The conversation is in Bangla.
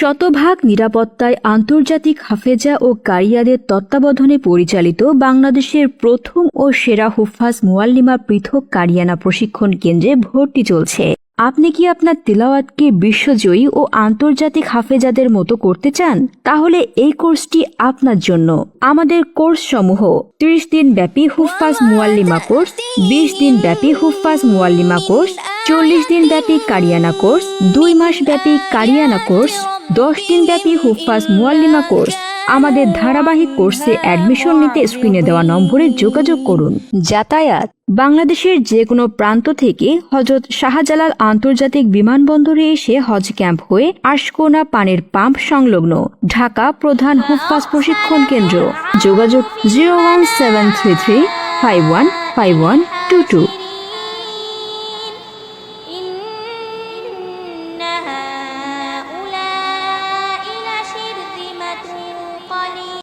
শতভাগ নিরাপত্তায় আন্তর্জাতিক হাফেজা ও কারিয়াদের তত্ত্বাবধানে পরিচালিত বাংলাদেশের প্রথম ও সেরা হুফাজ মুআল্লিমা পৃথক কারিয়ানা প্রশিক্ষণ কেন্দ্রে ভর্তি চলছে। আপনি কি আপনার তিলাওয়াতকে বিশ্বজয়ী ও আন্তর্জাতিক হাফেজাদের মতো করতে চান? তাহলে এই কোর্সটি আপনার জন্য। আমাদের কোর্স সমূহ 30 দিন ব্যাপী হুফাজ মুআল্লিমা কোর্স, 20 দিন ব্যাপী হুফাজ মুআল্লিমা কোর্স, 40 দিন ব্যাপী কারিয়ানা কোর্স, 2 মাস ব্যাপী কারিয়ানা কোর্স, 10 দিন ব্যাপী হুফাজ মুআল্লিমা কোর্স। আমাদের ধারাবাহিক কোর্সে অ্যাডমিশন নিতে স্ক্রিনে দেওয়া নম্বরে যোগাযোগ করুন। যাতায়াত: বাংলাদেশের যে কোনো প্রান্ত থেকে হযরত শাহজালাল আন্তর্জাতিক বিমানবন্দরে এসে হজ ক্যাম্প হয়ে আশকোনা পানির পাম্প সংলগ্ন ঢাকা প্রধান হুফাজ প্রশিক্ষণ কেন্দ্র। যোগাযোগ 01733 515122।